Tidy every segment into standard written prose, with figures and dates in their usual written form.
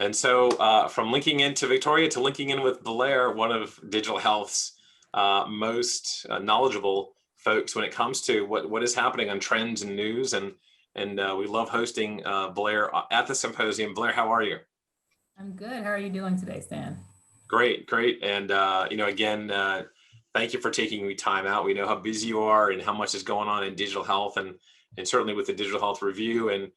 And so from linking into Victoria to linking in with Blair, one of digital health's most knowledgeable folks when it comes to what is happening on trends and news. And we love hosting Blair at the symposium. Blair, how are you? I'm good. How are you doing today, Stan? Great, great. And, again, thank you for taking the time out. We know how busy you are and how much is going on in digital health and certainly with the Digital Health Review. And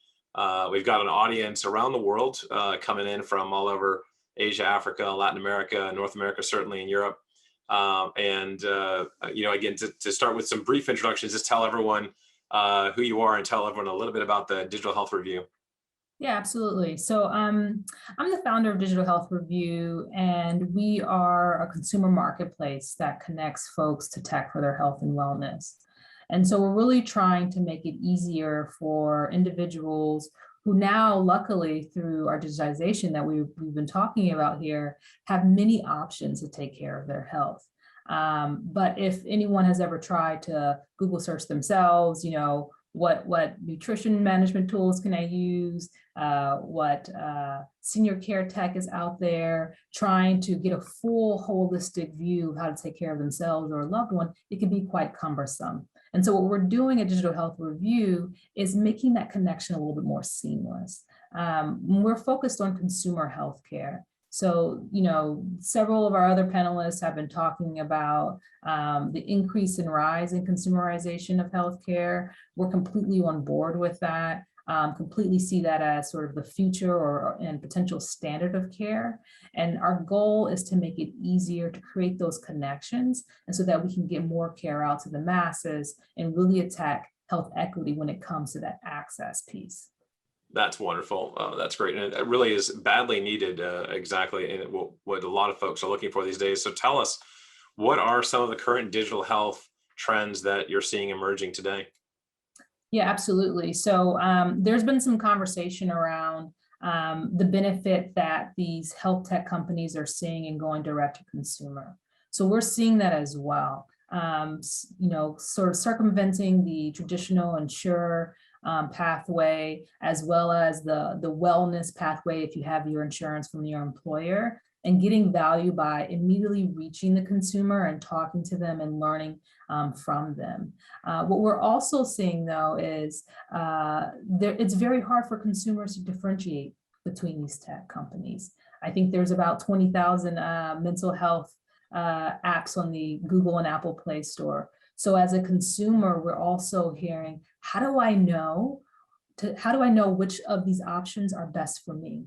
we've got an audience around the world coming in from all over Asia, Africa, Latin America, North America, certainly in Europe. Again, to start with some brief introductions, just tell everyone who you are and tell everyone a little bit about the Digital Health Review. Yeah, absolutely. So I'm the founder of Digital Health Review, and we are a consumer marketplace that connects folks to tech for their health and wellness. And so we're really trying to make it easier for individuals who now, luckily, through our digitization that we've been talking about here, have many options to take care of their health. But if anyone has ever tried to Google search themselves, what nutrition management tools can I use? What senior care tech is out there, trying to get a full holistic view of how to take care of themselves or a loved one, it can be quite cumbersome. And so what we're doing at Digital Health Review is making that connection a little bit more seamless. We're focused on consumer healthcare. So, several of our other panelists have been talking about the increase and rise in consumerization of healthcare. We're completely on board with that, completely see that as sort of the future and potential standard of care. And our goal is to make it easier to create those connections and so that we can get more care out to the masses and really attack health equity when it comes to that access piece. That's wonderful. That's great. And it really is badly needed, exactly, and what a lot of folks are looking for these days. So tell us, what are some of the current digital health trends that you're seeing emerging today? Yeah, absolutely. So there's been some conversation around the benefit that these health tech companies are seeing in going direct to consumer. So we're seeing that as well. Sort of circumventing the traditional insurer pathway, as well as the wellness pathway if you have your insurance from your employer, and getting value by immediately reaching the consumer and talking to them and learning from them. What we're also seeing, though, is it's very hard for consumers to differentiate between these tech companies. I think there's about 20,000 mental health apps on the Google and Apple Play Store. So as a consumer, we're also hearing, how do I know which of these options are best for me?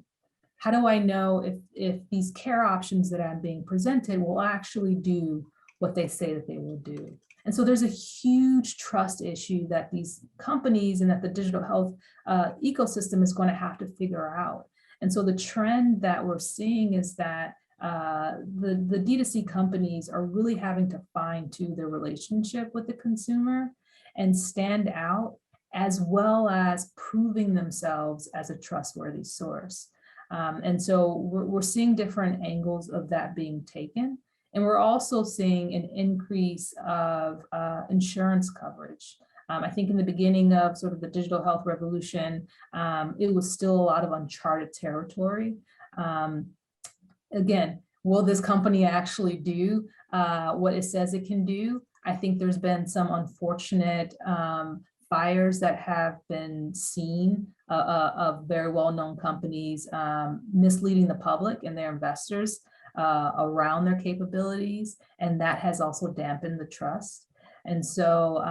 How do I know if these care options that I'm being presented will actually do what they say that they will do? And so there's a huge trust issue that these companies and that the digital health ecosystem is going to have to figure out. And so the trend that we're seeing is that the D2C companies are really having to fine-tune their relationship with the consumer and stand out, as well as proving themselves as a trustworthy source. And so we're seeing different angles of that being taken. And we're also seeing an increase of insurance coverage. I think in the beginning of sort of the digital health revolution, it was still a lot of uncharted territory. Again, will this company actually do what it says it can do? I think there's been some unfortunate fires that have been seen of very well-known companies misleading the public and their investors around their capabilities, and that has also dampened the trust. And so,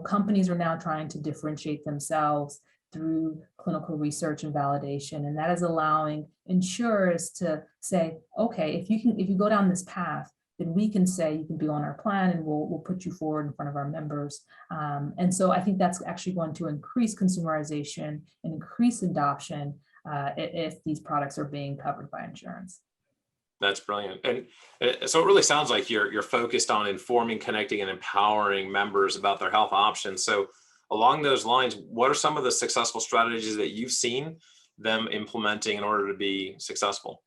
companies are now trying to differentiate themselves through clinical research and validation, and that is allowing insurers to say, okay, if you go down this path, then we can say you can be on our plan and we'll put you forward in front of our members. And so I think that's actually going to increase consumerization and increase adoption if these products are being covered by insurance. That's brilliant. And so it really sounds like you're focused on informing, connecting, and empowering members about their health options. So along those lines, what are some of the successful strategies that you've seen them implementing in order to be successful?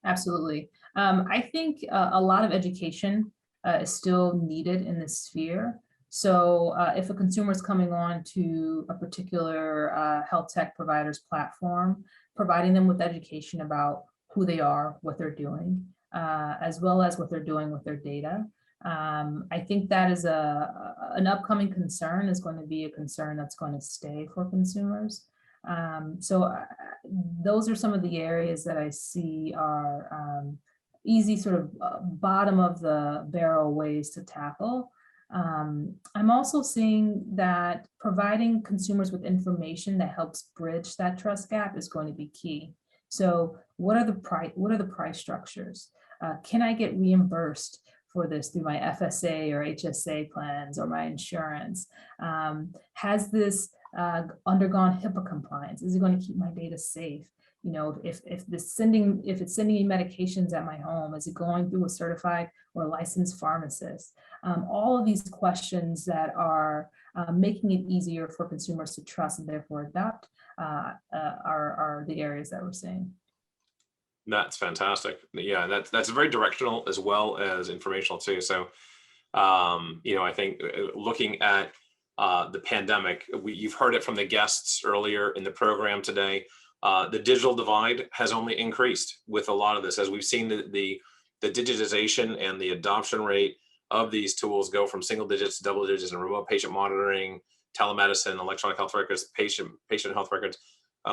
Absolutely. I think a lot of education is still needed in this sphere. So if a consumer is coming on to a particular health tech provider's platform, providing them with education about who they are, what they're doing, as well as what they're doing with their data. I think that is an upcoming concern, is going to be a concern that's going to stay for consumers. So those are some of the areas that I see are easy sort of bottom of the barrel ways to tackle. I'm also seeing that providing consumers with information that helps bridge that trust gap is going to be key. So what are the price structures? Can I get reimbursed for this through my FSA or HSA plans or my insurance? Has this undergone HIPAA compliance? Is it going to keep my data safe? You know, if it's sending me medications at my home, is it going through a certified or licensed pharmacist? All of these questions that are making it easier for consumers to trust and therefore adopt are the areas that we're seeing. That's fantastic. Yeah, that's very directional as well as informational too. So, I think looking at the pandemic, you've heard it from the guests earlier in the program today. The digital divide has only increased with a lot of this, as we've seen the digitization and the adoption rate of these tools go from single digits to double digits in remote patient monitoring, telemedicine, electronic health records, patient health records.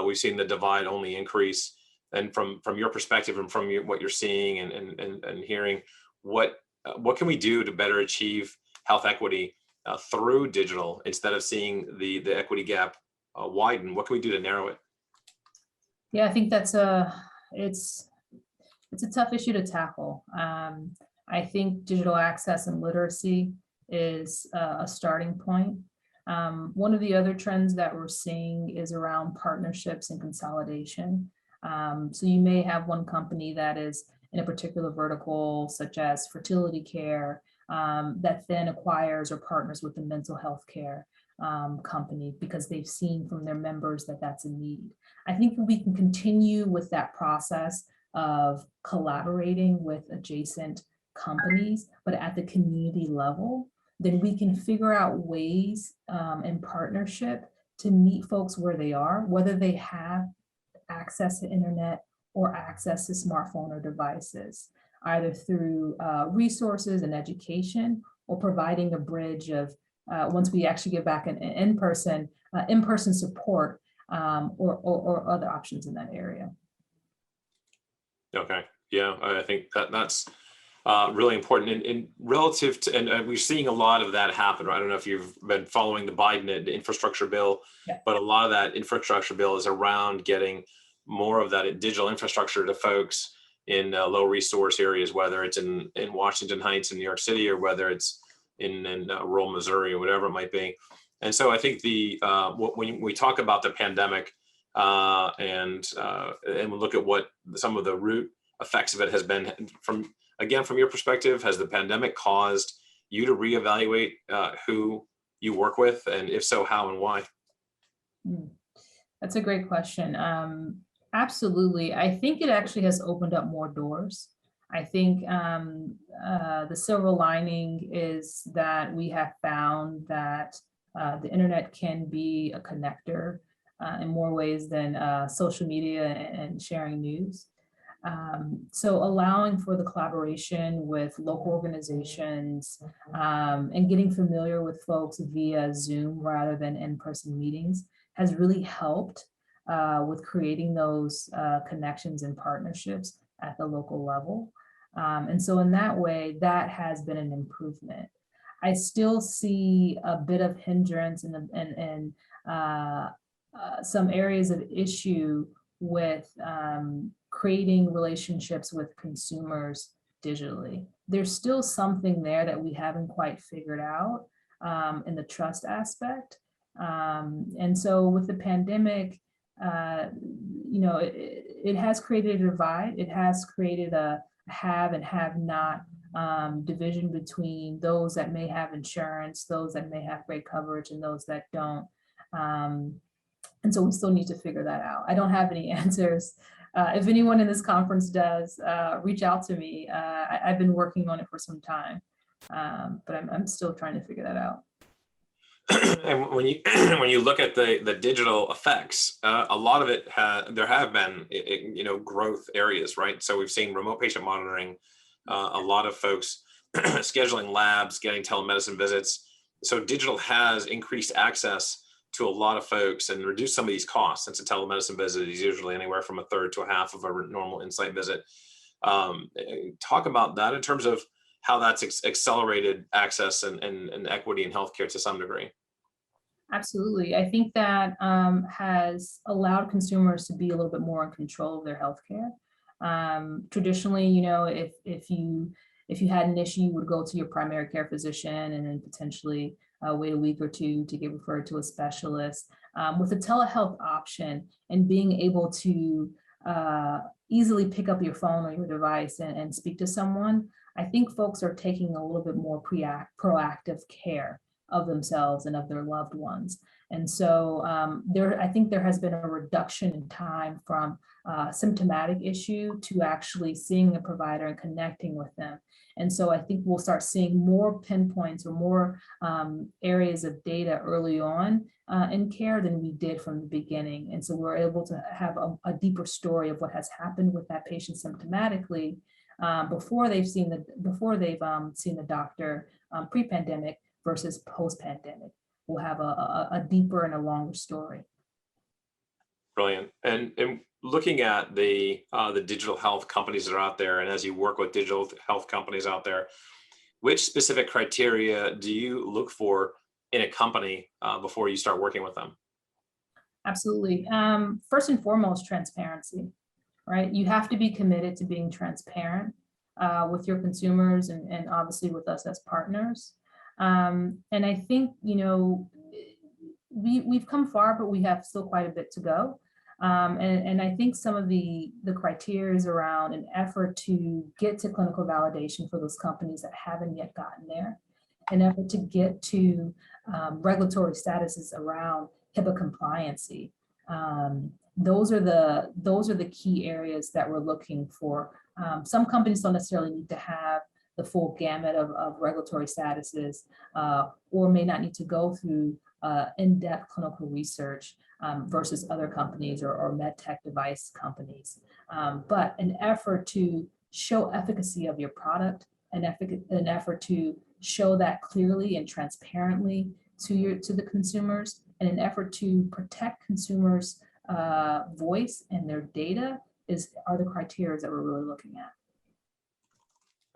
We've seen the divide only increase. And from your perspective and from what you're seeing and hearing, what can we do to better achieve health equity through digital instead of seeing the equity gap widen? What can we do to narrow it? Yeah, I think it's a tough issue to tackle. I think digital access and literacy is a starting point. One of the other trends that we're seeing is around partnerships and consolidation. So you may have one company that is in a particular vertical, such as fertility care, that then acquires or partners with a mental health care company because they've seen from their members that that's a need. I think we can continue with that process of collaborating with adjacent companies, but at the community level, then we can figure out ways in partnership to meet folks where they are, whether they have access to internet or access to smartphone or devices, either through resources and education or providing a bridge of once we actually get back in in-person support or other options in that area. Okay, yeah, I think that's really important and relative to, and we're seeing a lot of that happen. I don't know if you've been following the Biden infrastructure bill, yeah, but a lot of that infrastructure bill is around getting more of that digital infrastructure to folks in low resource areas, whether it's in Washington Heights in New York City or whether it's in rural Missouri or whatever it might be. And so I think when we talk about the pandemic and we look at what some of the root effects of it has been, from your perspective, has the pandemic caused you to reevaluate who you work with, and if so, how and why? That's a great question. Absolutely. I think it actually has opened up more doors. I think the silver lining is that we have found that the internet can be a connector in more ways than social media and sharing news. So allowing for the collaboration with local organizations and getting familiar with folks via Zoom rather than in-person meetings has really helped with creating those connections and partnerships at the local level. And so in that way, that has been an improvement. I still see a bit of hindrance in some areas of issue with creating relationships with consumers digitally. There's still something there that we haven't quite figured out in the trust aspect. And so with the pandemic, it has created a divide. It has created a have and have not division between those that may have insurance, those that may have great coverage, and those that don't. And so we still need to figure that out. I don't have any answers. If anyone in this conference does, reach out to me. I've been working on it for some time, but I'm still trying to figure that out. And when you when you look at the digital effects, a lot of it there have been growth areas, right? So we've seen remote patient monitoring, a lot of folks scheduling labs, getting telemedicine visits. So digital has increased access to a lot of folks and reduced some of these costs, since a telemedicine visit is usually anywhere from a third to a half of a normal insight visit. Talk about that in terms of how that's accelerated access and equity in healthcare to some degree. Absolutely. I think that has allowed consumers to be a little bit more in control of their healthcare. Traditionally, if you had an issue, you would go to your primary care physician and then potentially wait a week or two to get referred to a specialist. With a telehealth option and being able to easily pick up your phone or your device and speak to someone, I think folks are taking a little bit more proactive care of themselves and of their loved ones. And so I think there has been a reduction in time from symptomatic issue to actually seeing a provider and connecting with them. And so I think we'll start seeing more pinpoints or more areas of data early on in care than we did from the beginning. And so we're able to have a deeper story of what has happened with that patient symptomatically before they've seen the doctor pre-pandemic versus post-pandemic. We'll have a deeper and a longer story. Brilliant. And looking at the digital health companies that are out there, and as you work with digital health companies out there, which specific criteria do you look for in a company before you start working with them? Absolutely. First and foremost, transparency, right? You have to be committed to being transparent with your consumers and obviously with us as partners. And I think, we've come far, but we have still quite a bit to go. And I think some of the criteria is around an effort to get to clinical validation for those companies that haven't yet gotten there, an effort to get to regulatory statuses around HIPAA compliancy. Those are the key areas that we're looking for. Some companies don't necessarily need to have the full gamut of regulatory statuses or may not need to go through in-depth clinical research versus other companies or med tech device companies. But an effort to show efficacy of your product, an effort to show that clearly and transparently to the consumers, and an effort to protect consumers' voice and their data are the criteria that we're really looking at.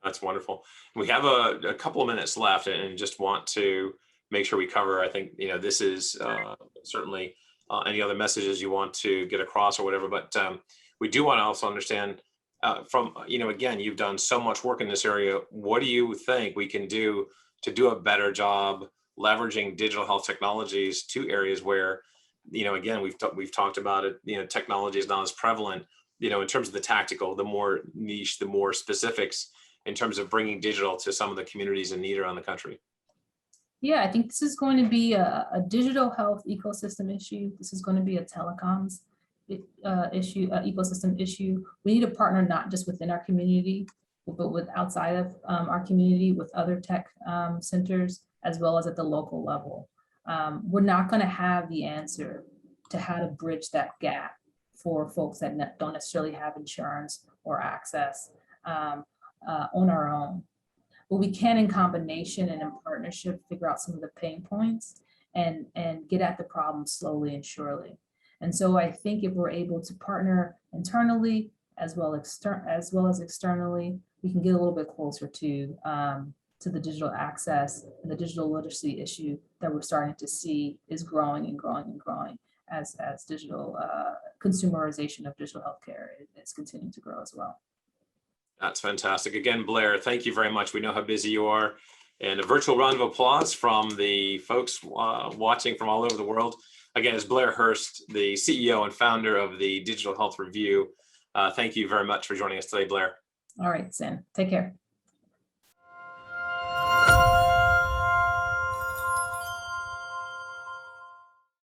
That's wonderful. We have a couple of minutes left and just want to make sure we cover, I think, this is certainly any other messages you want to get across or whatever, but we do want to also understand from, again, you've done so much work in this area. What do you think we can do to do a better job leveraging digital health technologies to areas where, again, we've talked about it, technology is not as prevalent, in terms of the tactical, the more niche, the more specifics in terms of bringing digital to some of the communities in need around the country? Yeah, I think this is going to be a digital health ecosystem issue. This is going to be a telecoms issue, ecosystem issue. We need to partner not just within our community, but with outside of our community, with other tech centers, as well as at the local level. We're not going to have the answer to how to bridge that gap for folks that don't necessarily have insurance or access on our own. But we can, in combination and in partnership, figure out some of the pain points and get at the problem slowly and surely. And so I think if we're able to partner internally as well as externally, we can get a little bit closer to the digital access and the digital literacy issue that we're starting to see is growing and growing and growing as digital consumerization of digital healthcare is continuing to grow as well. That's fantastic. Again, Blair, thank you very much. We know how busy you are. And a virtual round of applause from the folks watching from all over the world. Again, it's Blair Hirst, the CEO and founder of the Digital Health Review. Thank you very much for joining us today, Blair. All right, Sam. Take care.